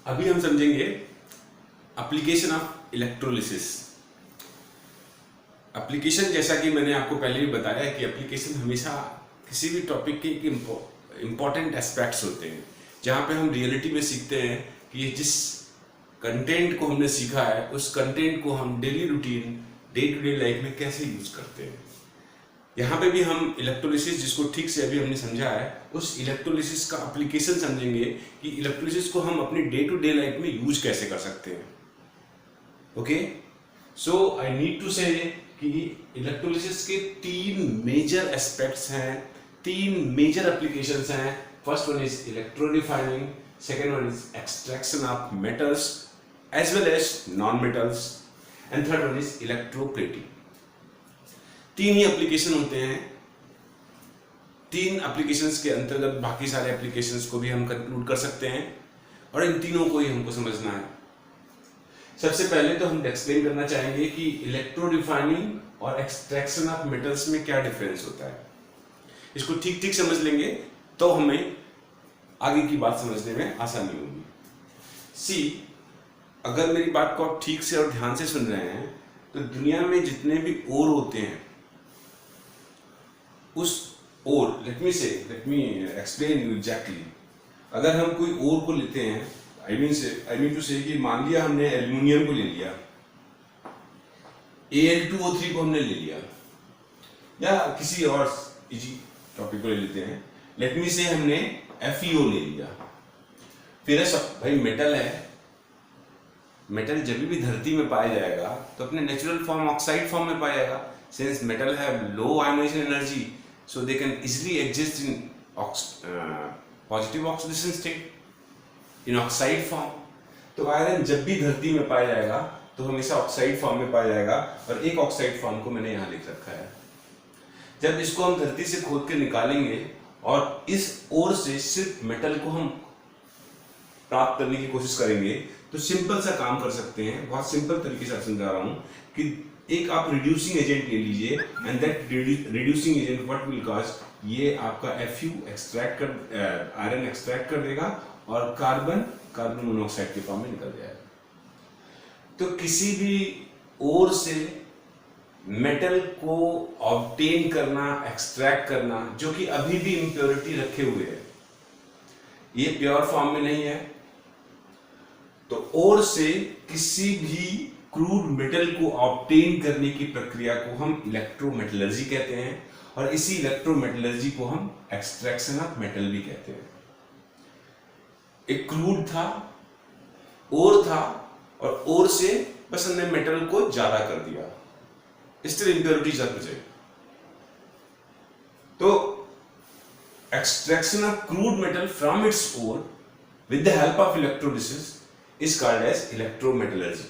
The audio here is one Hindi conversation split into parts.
अभी हम समझेंगे एप्लीकेशन ऑफ इलेक्ट्रोलिसिस। एप्लीकेशन, जैसा कि मैंने आपको पहले भी बताया है कि एप्लीकेशन हमेशा किसी भी टॉपिक के इम्पॉर्टेंट एस्पेक्ट्स होते हैं, जहाँ पे हम रियलिटी में सीखते हैं कि जिस कंटेंट को हमने सीखा है उस कंटेंट को हम daily routine day to day life में कैसे यूज करते हैं। यहाँ पे भी हम इलेक्ट्रोलिसिस, जिसको ठीक से अभी हमने समझा है, उस इलेक्ट्रोलिसिस का एप्लीकेशन समझेंगे कि इलेक्ट्रोलिसिस को हम अपनी डे टू डे लाइफ में यूज कैसे कर सकते हैं। Okay, so I need to say कि इलेक्ट्रोलिसिस के तीन मेजर एस्पेक्ट्स हैं, तीन मेजर एप्लीकेशंस हैं। First one is electro refining, second one is extraction of metals as well as non metals, and third one is electroplating. तीन ही एप्लीकेशन होते हैं। तीन एप्लीकेशंस के अंतर्गत बाकी सारे एप्लीकेशंस को भी हम कंक्लूड कर सकते हैं, और इन तीनों को ही हमको समझना है। सबसे पहले तो हम एक्सप्लेन करना चाहेंगे कि इलेक्ट्रो रिफाइनिंग और एक्सट्रैक्शन ऑफ मेटल्स में क्या डिफरेंस होता है। इसको ठीक ठीक समझ लेंगे तो हमें आगे की बात समझने में आसानी होगी। सी, अगर मेरी बात को आप ठीक से और ध्यान से सुन रहे हैं तो दुनिया में जितने भी ओर होते हैं, उस ओर, let me explain you exactly. अगर हम कोई ओर को लेते हैं, आई मीन टू से कि मान लिया हमने एल्यूमिनियम को ले लिया, Al2O3 को हमने ले लिया, या किसी और इजी टॉपिक को ले लेते हैं, लेट मी से हमने FeO ले लिया। फिर सब भाई मेटल है, मेटल जब भी धरती में पाया जाएगा तो अपने नेचुरल फॉर्म ऑक्साइड फॉर्म में पाया जाएगा। Since metal have low ionization energy, so they can easily exist in positive oxidation state in oxide form. तो आयरन जब भी धरती में पाया जाएगा तो हमेशा ऑक्साइड फॉर्म में पाया जाएगा, और एक ऑक्साइड फॉर्म को मैंने यहाँ लिख रखा है। जब इसको हम धरती से खोद के निकालेंगे और इस ओर से सिर्फ मेटल को हम प्राप्त करने की कोशिश करेंगे, तो सिंपल सा काम कर सकते हैं। बहुत सिंपल तरीके से समझा रहा हूं कि एक आप रिड्यूसिंग एजेंट ले लीजिए, and that reducing agent what will cause, ये आपका Fu एक्सट्रैक्ट कर, आयरन एक्सट्रैक्ट कर देगा और कार्बन मोनोऑक्साइड के फॉर्म में निकल जाएगा। तो किसी भी ओर से मेटल को ऑब्टेन करना, एक्सट्रैक्ट करना, जो कि अभी भी इम्प्योरिटी रखे हुए है, ये प्योर फॉर्म में नहीं है, तो ओर से किसी भी क्रूड मेटल को ऑब्टेन करने की प्रक्रिया को हम इलेक्ट्रोमेटलर्जी कहते हैं, और इसी इलेक्ट्रोमेटलर्जी को हम एक्सट्रैक्शन ऑफ मेटल भी कहते हैं। एक क्रूड था, ओर था, और ओर से बस हमने मेटल को ज्यादा कर दिया, स्टिल इंप्योरिटीज आर प्रेजेंट। तो extraction of crude metal from its ore with the help of electrolysis is called as electrometallurgy.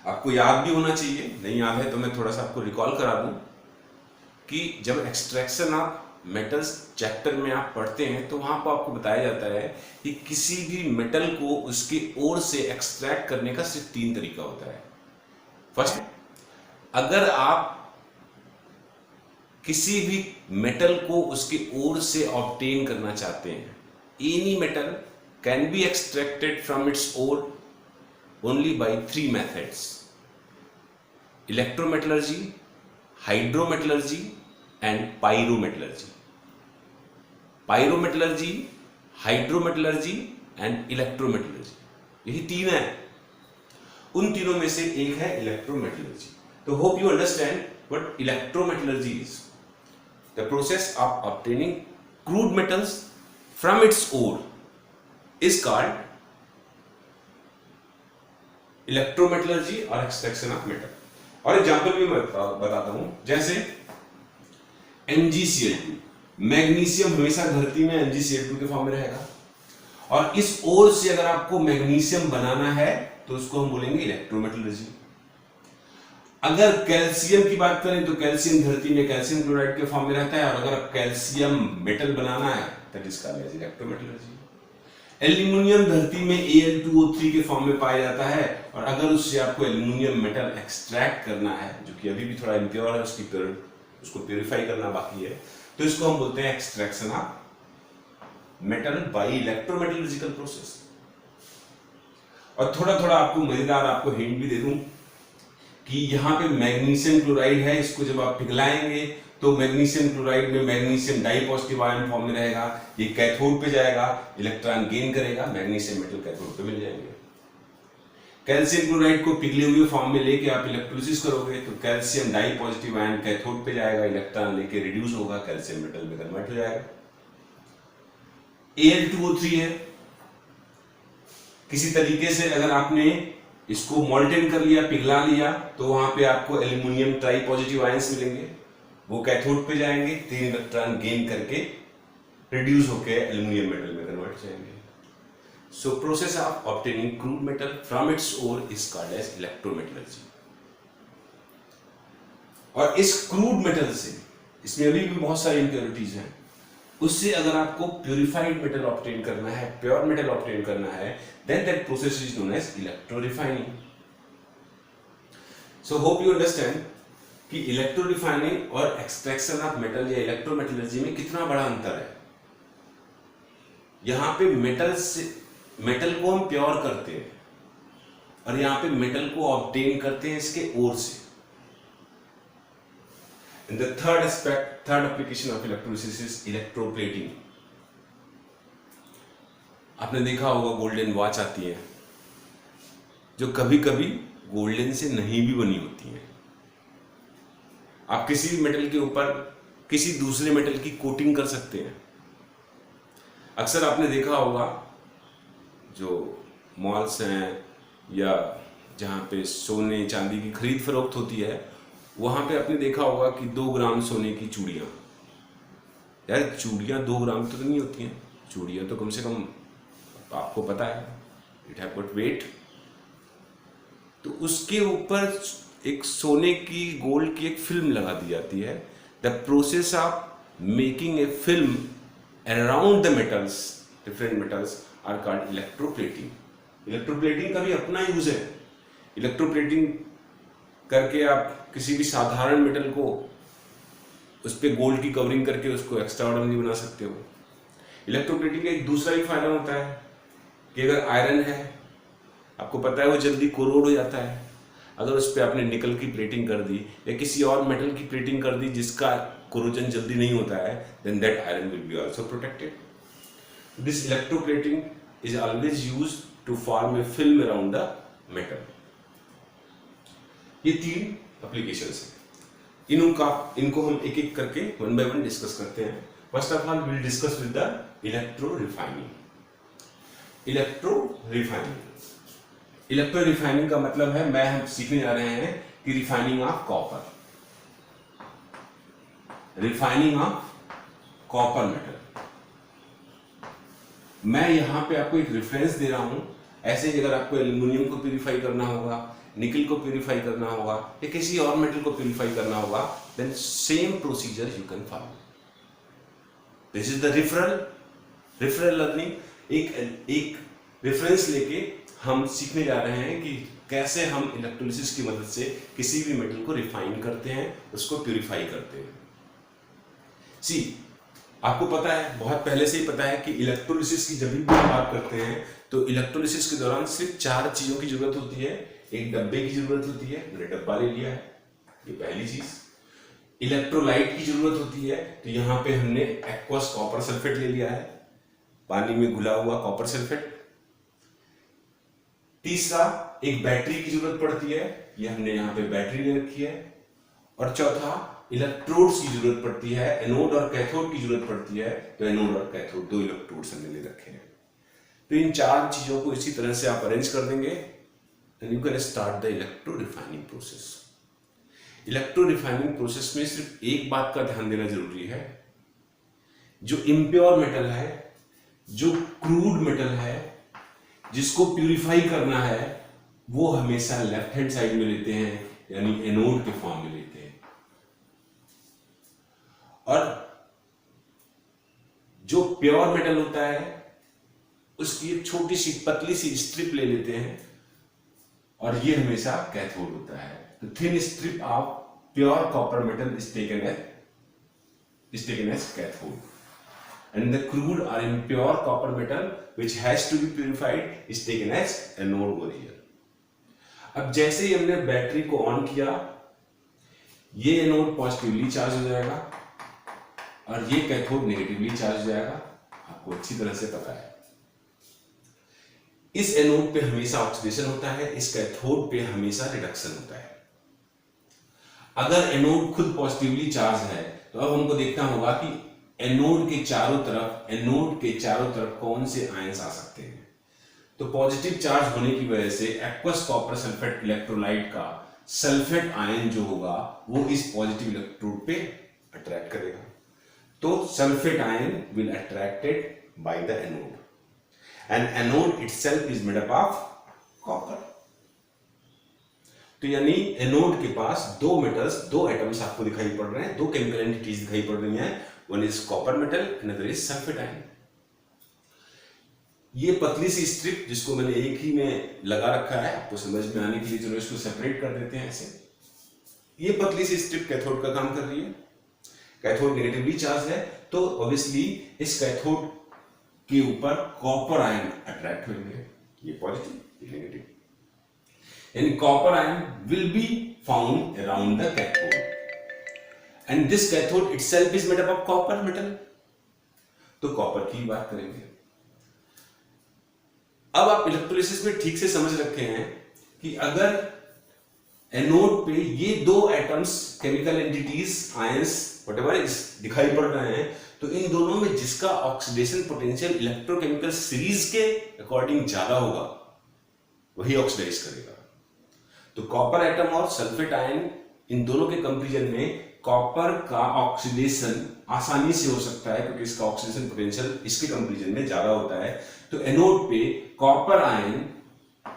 आपको याद भी होना चाहिए, नहीं याद है तो मैं थोड़ा सा आपको रिकॉल करा दूं कि जब एक्सट्रैक्शन ऑफ मेटल्स चैप्टर में आप पढ़ते हैं तो वहां पर आपको बताया जाता है कि किसी भी मेटल को उसके ओर से एक्सट्रैक्ट करने का सिर्फ तीन तरीका होता है। फर्स्ट, अगर आप किसी भी मेटल को उसके ओर से ऑब्टेन करना चाहते हैं, any metal can be extracted from its ore only by three methods: electrometallurgy, hydrometallurgy and pyrometallurgy. Pyrometallurgy, hydrometallurgy and electrometallurgy, यही तीन है। उन तीनों में से एक है इलेक्ट्रोमेटलर्जी। तो hope you understand what electrometallurgy is. The process of obtaining crude metals from its ore is called electrometallurgy और एक्सट्रैक्शन ऑफ मेटल। और एग्जांपल भी मैं बताता हूं, जैसे MgCl2, मैग्नीशियम हमेशा धरती में MgCl2 के फॉर्म में रहेगा, और इस ओर से अगर आपको मैग्नीशियम बनाना है तो उसको हम बोलेंगे इलेक्ट्रोमेटलर्जी। अगर कैल्शियम की बात करें तो कैल्शियम धरती में कैल्शियम क्लोराइड के फॉर्म में रहता है, और अगर कैल्शियम मेटल बनाना है that is called as electrometallurgy. Aluminium धरती में Al2O3 के फॉर्म में पाया जाता है, और अगर उससे आपको एल्यूमिनियम मेटल एक्सट्रैक्ट करना है, जो कि अभी भी थोड़ा इम्प्योर है, उसको प्यूरिफाई करना बाकी है, तो इसको हम बोलते हैं extraction of metal by electrometallurgical process. और थोड़ा थोड़ा आपको मजेदार आपको हिंट भी दे दूं कि यहाँ पे मैग्नीशियम क्लोराइड है, इसको जब आप पिघलाएंगे तो मैग्नीशियम क्लोराइड में magnesium di positive ion form में रहेगा, ये कैथोड पे जाएगा, इलेक्ट्रॉन गेन करेगा, मैग्नीशियम मेटल कैथोड पे मिल जाएंगे। कैल्शियम क्लोराइड को पिघले हुए फॉर्म में लेके आप इलेक्ट्रोलिसिस करोगे तो calcium di positive ion cathode पे जाएगा, इलेक्ट्रॉन लेके रिड्यूस होगा, कैल्शियम मेटल में कन्वर्ट हो जाएगा। Al2O3 है, किसी तरीके से अगर आपने इसको मॉल्टेन कर लिया, पिघला लिया, तो वहां पे आपको एल्यूमिनियम ट्राई पॉजिटिव आयंस मिलेंगे, वो कैथोड पे जाएंगे, 3 इलेक्ट्रॉन गेन करके रिड्यूस होकर एल्यूमिनियम मेटल में कन्वर्ट हो जाएंगे। So process of obtaining crude metal from its ore is called as electrometallurgy. और इस क्रूड मेटल से, इसमें अभी भी बहुत सारी इंप्योरिटीज हैं, उससे अगर आपको प्यूरिफाइड मेटल ऑब्टेन करना है, प्योर मेटल ऑब्टेन करना है, then that process is known as electro-refining. So hope you understand कि इलेक्ट्रो-रिफाइनिंग और एक्सट्रैक्शन ऑफ मेटल या इलेक्ट्रोमेटलर्जी में कितना बड़ा अंतर है। यहाँ पे मेटल को हम प्योर करते हैं और यहाँ पे मेटल को ऑब्टेन करते हैं इसके ओर से। And the third application of electrolysis is electroplating. आपने देखा होगा गोल्डन वॉच आती है जो कभी कभी गोल्डन से नहीं भी बनी होती है। आप किसी भी मेटल के ऊपर किसी दूसरे मेटल की कोटिंग कर सकते हैं। अक्सर आपने देखा होगा जो मॉल्स हैं या जहाँ पे सोने चांदी की खरीद फरोख्त होती है, वहां पे आपने देखा होगा कि 2 ग्राम सोने की चूड़ियां। यार चूड़ियां 2 ग्राम तो नहीं होती हैं, चूड़ियां तो कम से कम, आपको पता है, इट हैव गॉट वेट। तो उसके ऊपर एक सोने की, गोल्ड की एक फिल्म लगा दी जाती है। The process of making a film around the metals, different metals are called electroplating. Electroplating का भी अपना यूज है। इलेक्ट्रोप्लेटिंग करके आप किसी भी साधारण मेटल को उस पर गोल्ड की कवरिंग करके उसको एक्स्ट्रा ऑर्डिनरी बना सकते हो। इलेक्ट्रोप्लेटिंग का एक दूसरा भी फायदा होता है कि अगर आयरन है, आपको पता है वो जल्दी कोरोड हो जाता है। अगर उस पर आपने निकल की प्लेटिंग कर दी या किसी और मेटल की प्लेटिंग कर दी जिसका कोरोजन जल्दी नहीं होता है, then that iron will be also protected. This electroplating is always used to form a film around the metal. ये 3 एप्लीकेशंस हैं। इनको हम एक एक करके 1 by 1 डिस्कस करते हैं। First of all will discuss with the electro refining. Electro refining का मतलब है, हम सीखने जा रहे हैं कि रिफाइनिंग ऑफ कॉपर, मेटल। मैं यहां पे आपको एक रेफरेंस दे रहा हूं। ऐसे ही अगर आपको एल्यूमिनियम को प्यूरिफाई करना होगा, निकल को प्यूरिफाई करना होगा या किसी और मेटल को प्यूरिफाई करना होगा, then same procedure you can follow. This is the referral learning. एक रेफरेंस लेके हम सीखने जा रहे हैं कि कैसे हम इलेक्ट्रोलिसिस की मदद से किसी भी मेटल को रिफाइन करते हैं, उसको प्यूरिफाई करते हैं। आपको पता है, बहुत पहले से ही पता है कि इलेक्ट्रोलिसिस की जब भी बात करते हैं तो इलेक्ट्रोलिसिस के दौरान सिर्फ 4 चीजों की जरूरत होती है। एक डब्बे की जरूरत होती है, मैंने डब्बा ले लिया है, ये पहली चीज। इलेक्ट्रोलाइट की जरूरत होती है, तो यहाँ पे हमने एक्वस कॉपर सल्फेट ले लिया है, पानी में घुला हुआ कॉपर सल्फेट। तीसरा, एक बैटरी की जरूरत पड़ती है, ये हमने यहाँ पे बैटरी ले रखी है। और चौथा, इलेक्ट्रोड्स की जरूरत पड़ती है, एनोड और कैथोड की जरूरत पड़ती है, तो एनोड और कैथोड 2 इलेक्ट्रोड्स हमने ले रखे हैं। तो इन 4 चीजों को इसी तरह से आप अरेंज कर देंगे, and you can start the electro refining process. Electro refining process में सिर्फ एक बात का ध्यान देना जरूरी है, जो इम्प्योर मेटल है, जो क्रूड मेटल है, जिसको प्यूरिफाई करना है, वो हमेशा लेफ्ट हैंड साइड में लेते हैं, यानी एनोड के फॉर्म में लेते हैं। और जो प्योर मेटल होता है उसकी एक छोटी सी पतली सी स्ट्रिप ले लेते हैं, और ये हमेशा कैथोड होता है। तो thin strip of pure copper metal is taken as cathode. and the crude or impure copper metal which has to be purified is taken as anode over here. अब जैसे ही हमने बैटरी को ऑन किया, ये एनोड पॉजिटिवली चार्ज हो जाएगा और ये कैथोड नेगेटिवली चार्ज हो जाएगा, आपको अच्छी तरह से पता है। इस एनोड पे हमेशा ऑक्सीडेशन होता है, इस कैथोड पे हमेशा रिडक्शन होता है। अगर एनोड खुद पॉजिटिवली चार्ज है तो अब हमको देखना होगा कि एनोड के चारों तरफ कौन से आयंस आ सकते हैं। तो पॉजिटिव चार्ज होने की वजह से एक्वस कॉपर सल्फेट इलेक्ट्रोलाइट का सल्फेट आयन जो होगा वो इस पॉजिटिव इलेक्ट्रोड पे अट्रैक्ट करेगा। तो sulphate ion will attracted by the anode and anode itself is made up of copper. तो यानी एनोड के पास दो मेटल्स, दो एटम्स आपको दिखाई पड़ रहे हैं, दो केमिकल एंटिटीज दिखाई पड़ रही हैं। One is copper metal, another is sulphate ion. ये पतली सी स्ट्रिप जिसको मैंने एक ही में लगा रखा है, आपको समझ में आने के लिए चलो इसको सेपरेट कर देते हैं ऐसे। ये पतली सी स्ट्रिप कैथोड का काम कर रही है। कैथोड नेगेटिवली चार्ज है तो ऑब्वियसली इस कैथोड के ऊपर कॉपर आयन अट्रैक्ट होंगे, ये पॉजिटिव, ये नेगेटिव। यानी copper ion will be found around the cathode and this cathode itself is made up of copper metal. तो कॉपर की बात करेंगे। अब आप इलेक्ट्रोलिसिस में ठीक से समझ रखे हैं कि अगर एनोड पे ये दो atoms, chemical entities, ions, whatever is दिखाई पड़ रहे हैं, तो इन दोनों में जिसका ऑक्सीडेशन पोटेंशियल इलेक्ट्रोकेमिकल सीरीज के अकॉर्डिंग ज्यादा होगा वही ऑक्सीडाइज करेगा। तो कॉपर एटम और सल्फेट आयन, इन दोनों के कंपैरिजन में कॉपर का ऑक्सीडेशन आसानी से हो सकता है क्योंकि इसका ऑक्सीडेशन पोटेंशियल इसके कंपैरिजन में ज्यादा होता है। तो एनोड पे कॉपर आयन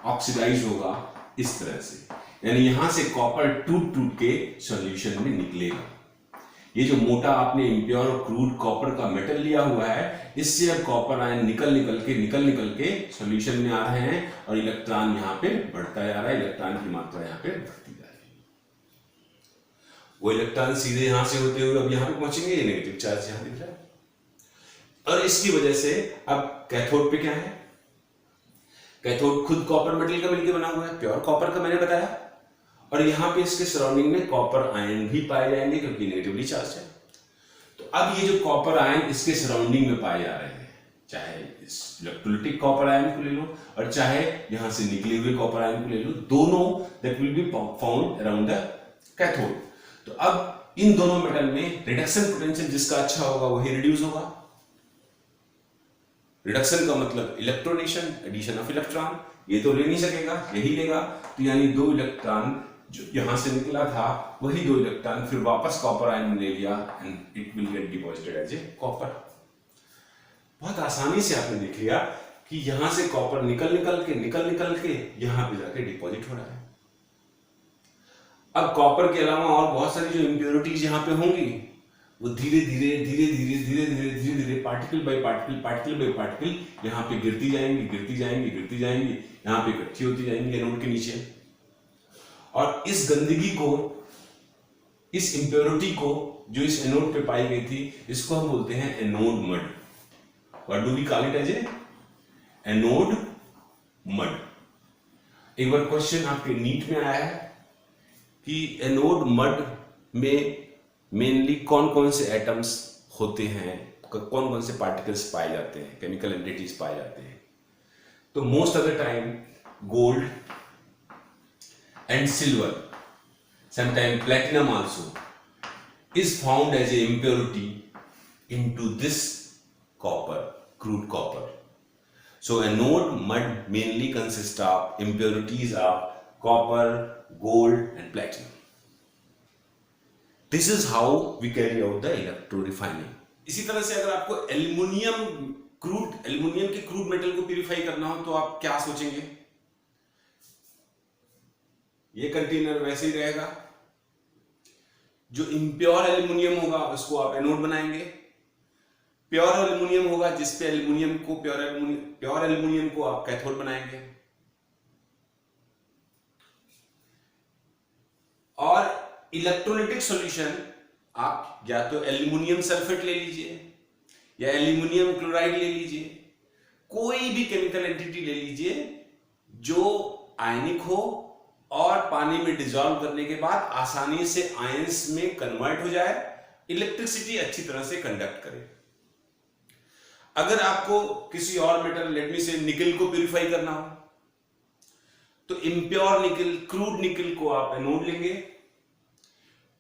ऑक्सीडाइज होगा इस तरह से, यानी यहां से कॉपर टूट टूट के सॉल्यूशन में निकलेगा। ये जो मोटा आपने इम्प्योर और क्रूड कॉपर का मेटल लिया हुआ है, इससे अब कॉपर आयन निकल निकल के सॉल्यूशन में आ रहे हैं और इलेक्ट्रॉन यहाँ पे बढ़ता जा रहा है, इलेक्ट्रॉन की मात्रा यहाँ पे बढ़ती जा रही है। वो इलेक्ट्रॉन सीधे यहां से होते हुए अब यहाँ पे पहुंचेंगे, ये नेगेटिव चार्ज यहाँ दिख रहा है। और इसकी वजह से अब कैथोड पे क्या है, कैथोड खुद कॉपर मेटल का मिलकर बना हुआ है, प्योर कॉपर का मैंने बताया, और यहां पे इसके सराउंडिंग में कॉपर आयन भी पाए जाएंगे क्योंकि नेगेटिवली चार्ज है। तो अब ये जो कॉपर आयन इसके सराउंडिंग में पाए जा रहे हैं, चाहे इस इलेक्ट्रोलाइटिक कॉपर आयन को ले लो और चाहे यहां से निकले हुए कॉपर आयन को ले लो, दोनों that will be found around the cathode. तो अब इन दोनों मेटल में रिडक्शन पोटेंशियल जिसका अच्छा होगा वही रिड्यूस होगा। रिडक्शन का मतलब इलेक्ट्रोनेशन, एडिशन ऑफ इलेक्ट्रॉन, ये तो ले नहीं सकेगा, यही लेगा। तो यानी दो इलेक्ट्रॉन जो यहां से निकला था वही दो इलेक्ट्रॉन फिर वापस कॉपर आयन में ले लिया and it will get deposited as a copper. बहुत आसानी से आपने देख लिया कि यहां से कॉपर निकल निकल के यहां पे जाके डिपॉजिट हो रहा है। अब कॉपर के अलावा और बहुत सारी जो इम्प्योरिटीज यहां पे होंगी वो धीरे धीरे पार्टिकल बाय पार्टिकल यहां पे गिरती जाएंगी, यहां पे इकट्ठी होती जाएंगी एनोड के नीचे। और इस गंदगी को, इस इम्प्योरिटी को जो इस एनोड पे पाई गई थी, इसको हम बोलते हैं anode mud. What do we call it as a anode mud. एक बार क्वेश्चन आपके नीट में आया है कि एनोड मड में मेनली कौन कौन से एटम्स होते हैं, कौन कौन से पार्टिकल्स पाए जाते हैं, केमिकल एंटिटीज पाए जाते हैं। तो most of the time gold and silver, sometimes platinum also, is found as a impurity into this copper, crude copper. So anode mud mainly consists of impurities of copper, gold and platinum. This is how we carry out the electro refining. इसी तरह से अगर आपको एल्युमिनियम के क्रूड मेटल को प्यूरिफाई करना हो तो आप क्या सोचेंगे? ये कंटेनर वैसे ही रहेगा, जो इम्प्योर एल्युमिनियम होगा उसको आप एनोड बनाएंगे, प्योर एल्युमिनियम होगा जिसपे एल्युमिनियम को प्योर एल्युमिनियम को आप कैथोड बनाएंगे। और इलेक्ट्रोलाइटिक सॉल्यूशन आप या तो एल्युमिनियम सल्फेट ले लीजिए या एल्यूमिनियम क्लोराइड ले लीजिए, कोई भी केमिकल एंटिटी ले लीजिए जो आयनिक हो और पानी में डिसॉल्व करने के बाद आसानी से आयंस में कन्वर्ट हो जाए, इलेक्ट्रिसिटी अच्छी तरह से कंडक्ट करे। अगर आपको किसी और मेटल, लेट मी से निकल को प्यूरिफाई करना हो, तो इम्प्योर निकल, क्रूड निकल को आप एनोड लेंगे,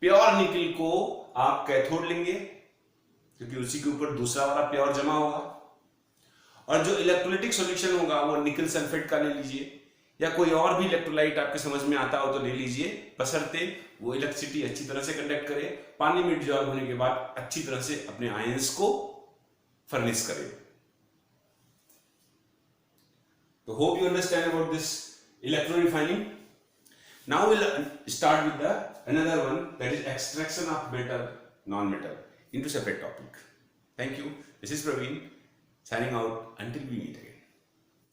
प्योर निकल को आप कैथोड लेंगे, क्योंकि उसी के ऊपर दूसरा वाला प्योर जमा होगा। और जो इलेक्ट्रोलाइटिक सॉल्यूशन होगा वो निकल सल्फेट का ले लीजिए, या कोई और भी इलेक्ट्रोलाइट आपके समझ में आता हो तो ले लीजिए, बशर्ते वो इलेक्ट्रिसिटी अच्छी तरह से कंडक्ट करे, पानी में डिसॉल्व होने के बाद अच्छी तरह से अपने आयंस को फर्निश करे। तो hope you understand about this electro refining. Now we'll start with the another one, that is extraction of metal, non-metal into separate topic. Thank you. This is Praveen signing out until we meet again.